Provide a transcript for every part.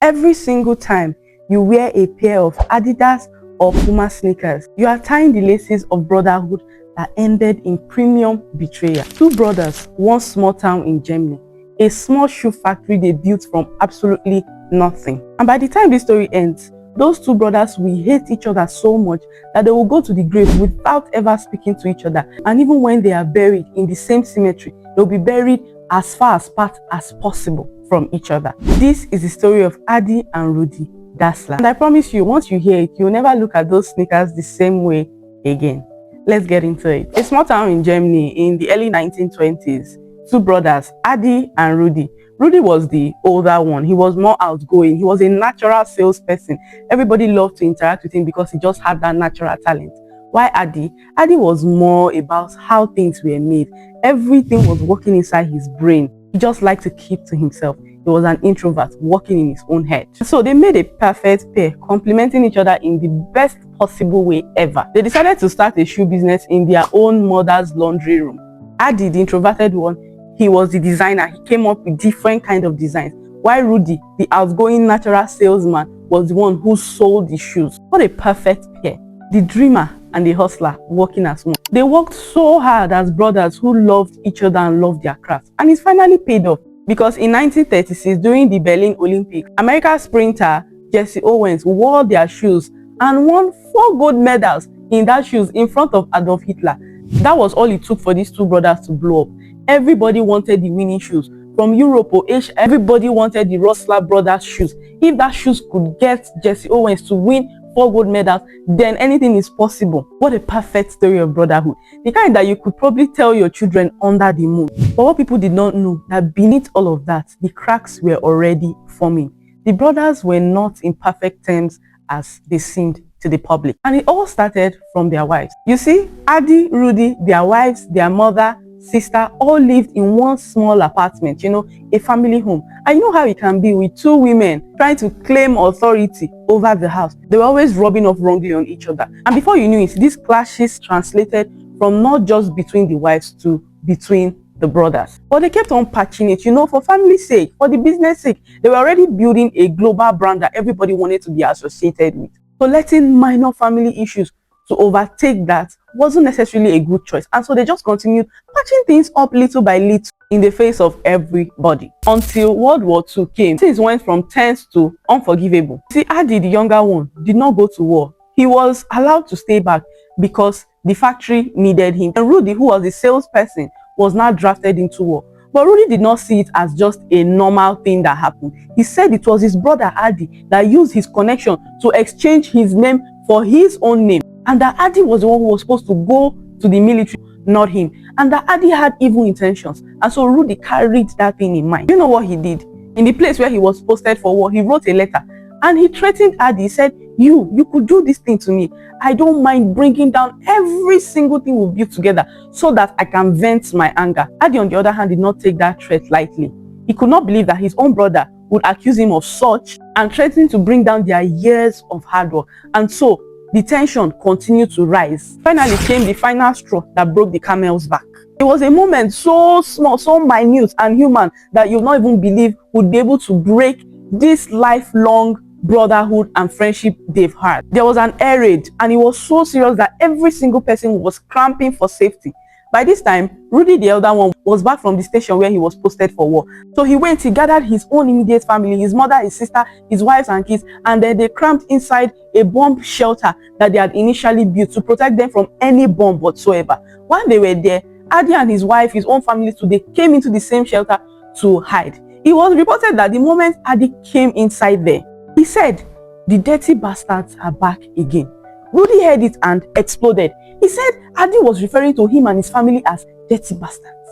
Every single time you wear a pair of Adidas or Puma sneakers, you are tying the laces of brotherhood that ended in premium betrayal. Two brothers, one small town in Germany, a small shoe factory they built from absolutely nothing. And by the time this story ends, those two brothers will hate each other so much that they will go to the grave without ever speaking to each other. And even when they are buried in the same cemetery, they'll be buried as far apart as possible from each other. This is the story of Adi and Rudi Dassler. And I promise you, once you hear it, you'll never look at those sneakers the same way again. Let's get into it. A small town in Germany in the early 1920s, two brothers, Adi and Rudi. Rudi was the older one. He was more outgoing. He was a natural salesperson. Everybody loved to interact with him because he just had that natural talent. Why Adi? Adi was more about how things were made. Everything was working inside his brain. He just liked to keep to himself. He was an introvert working in his own head. So they made a perfect pair, complementing each other in the best possible way ever. They decided to start a shoe business in their own mother's laundry room. Adi, the introverted one, he was the designer. He came up with different kinds of designs. While Rudi, the outgoing natural salesman, was the one who sold the shoes. What a perfect pair. The dreamer and the hustler working as one. They worked so hard as brothers who loved each other and loved their craft. And it's finally paid off. Because in 1936, during the Berlin Olympics, American sprinter Jesse Owens wore their shoes and won 4 gold medals in that shoes in front of Adolf Hitler. That was all it took for these two brothers to blow up. Everybody wanted the winning shoes. From Europe or Asia, everybody wanted the Dassler brothers shoes. If that shoes could get Jesse Owens to win 4 gold medals, then anything is possible. What a perfect story of brotherhood. The kind that you could probably tell your children under the moon. But what people did not know, that beneath all of that, the cracks were already forming. The brothers were not in perfect terms as they seemed to the public. And it all started from their wives. You see, Adi, Rudi, their wives, their mother, sister, all lived in one small apartment, a family home. And you know how it can be with two women trying to claim authority over the house. They were always rubbing off wrongly on each other. And before you knew it, these clashes translated from not just between the wives to between the brothers. But they kept on patching it, for family's sake, for the business sake. They were already building a global brand that everybody wanted to be associated with. So letting minor family issues to overtake that wasn't necessarily a good choice, and so they just continued patching things up little by little in the face of everybody until World War II came. Things went from tense to unforgivable. See, Adi, the younger one, did not go to war. He was allowed to stay back because the factory needed him. And Rudi, who was the salesperson, was now drafted into war. But Rudi did not see it as just a normal thing that happened. He said it was his brother Adi that used his connection to exchange his name for his own name. And that Adi was the one who was supposed to go to the military, not him. And that Adi had evil intentions. And so Rudi carried that thing in mind. You know what he did? In the place where he was posted for war, he wrote a letter. And he threatened Adi. He said, you could do this thing to me. I don't mind bringing down every single thing we've built together so that I can vent my anger. Adi, on the other hand, did not take that threat lightly. He could not believe that his own brother would accuse him of such and threaten to bring down their years of hard work. And so the tension continued to rise. Finally came the final straw that broke the camel's back. It was a moment so small, so minute and human that you'll not even believe would be able to break this lifelong brotherhood and friendship they've had. There was an air raid, and it was so serious that every single person was cramping for safety. By this time, Rudi, the elder one, was back from the station where he was posted for war. So he gathered his own immediate family, his mother, his sister, his wives and kids, and then they cramped inside a bomb shelter that they had initially built to protect them from any bomb whatsoever. While they were there, Adi and his wife, his own family too, they came into the same shelter to hide. It was reported that the moment Adi came inside there, he said, "The dirty bastards are back again." Rudi heard it and exploded. He said Adi was referring to him and his family as dirty bastards.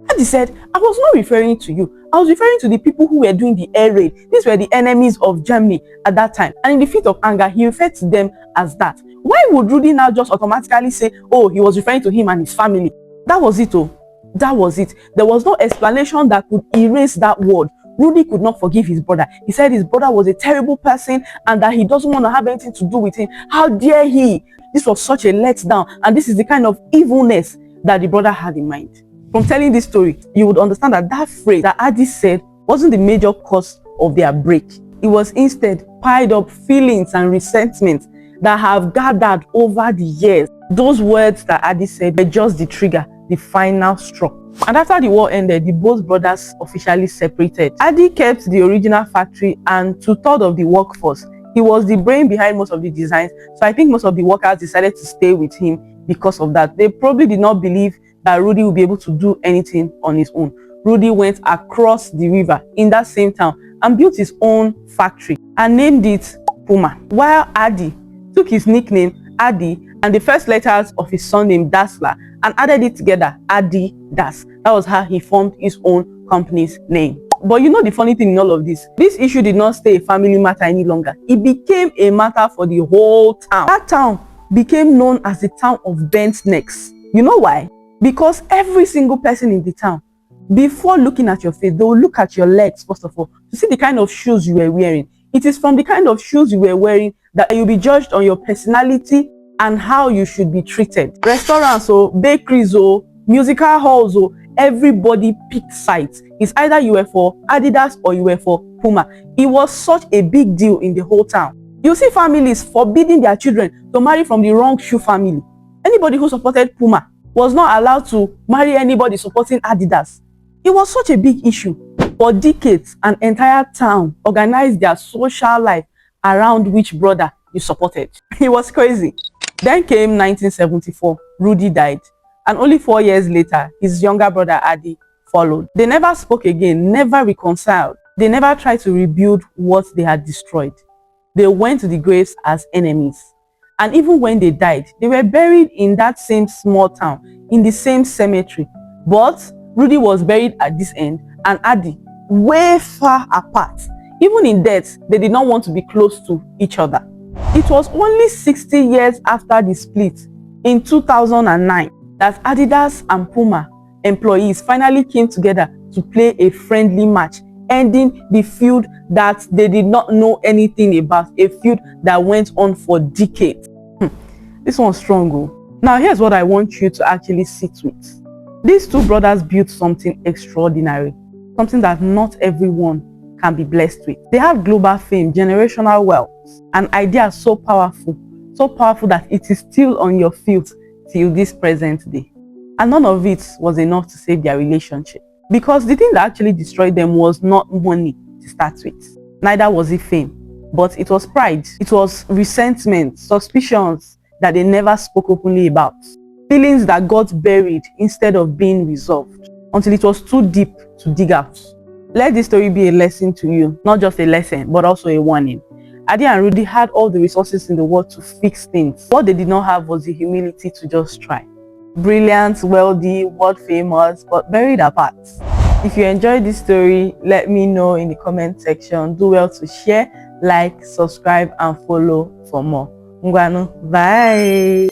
Adi said, "I was not referring to you. I was referring to the people who were doing the air raid. These were the enemies of Germany at that time." And in the fit of anger, he referred to them as that. Why would Rudi now just automatically say, oh, he was referring to him and his family? That was it, oh. That was it. There was no explanation that could erase that word. Rudi could not forgive his brother. He said his brother was a terrible person and that he doesn't want to have anything to do with him. How dare he? This was such a letdown, and this is the kind of evilness that the brother had in mind. From telling this story, you would understand that that phrase that Adi said wasn't the major cause of their break. It was instead piled up feelings and resentment that have gathered over the years. Those words that Adi said were just the trigger, the final straw. And after the war ended, the both brothers officially separated. Adi kept the original factory and 2/3 of the workforce. He was the brain behind most of the designs, so I think most of the workers decided to stay with him because of that. They probably did not believe that Rudy would be able to do anything on his own. Rudy went across the river in that same town and built his own factory and named it Puma, while Adi took his nickname Adi and the first letters of his surname Dassler and added it together, Adidas. That was how he formed his own company's name. But you know the funny thing in all of this issue did not stay a family matter any longer. It became a matter for the whole town. That town became known as the town of bent necks. You know why? Because every single person in the town, before looking at your face, they will look at your legs first of all to see the kind of shoes you were wearing. It is from the kind of shoes you were wearing that you'll be judged on your personality and how you should be treated. Restaurants or bakeries or musical halls or everybody picked sides. It's either you were for Adidas or you were for Puma. It was such a big deal in the whole town. You see families forbidding their children to marry from the wrong shoe family. Anybody who supported Puma was not allowed to marry anybody supporting Adidas. It was such a big issue. For decades, an entire town organized their social life around which brother you supported. It was crazy. Then came 1974. Rudy died. And only 4 years later, his younger brother Adi followed. They never spoke again, never reconciled. They never tried to rebuild what they had destroyed. They went to the graves as enemies. And even when they died, they were buried in that same small town, in the same cemetery. But Rudy was buried at this end and Adi way far apart. Even in death, they did not want to be close to each other. It was only 60 years after the split, in 2009, that Adidas and Puma employees finally came together to play a friendly match, ending the feud that they did not know anything about, a feud that went on for decades. This one's strong. Oh. Now here's what I want you to actually sit with. These two brothers built something extraordinary, something that not everyone can be blessed with. They have global fame, generational wealth, and ideas so powerful that it is still on your field till this present day. And none of it was enough to save their relationship. Because the thing that actually destroyed them was not money to start with. Neither was it fame, but it was pride. It was resentment, suspicions that they never spoke openly about. Feelings that got buried instead of being resolved until it was too deep to dig out. Let this story be a lesson to you, not just a lesson, but also a warning. Adi and Rudy had all the resources in the world to fix things. What they did not have was the humility to just try. Brilliant, wealthy, world famous, but buried apart. If you enjoyed this story, let me know in the comment section. Do well to share, like, subscribe, and follow for more. Ngwanu, bye!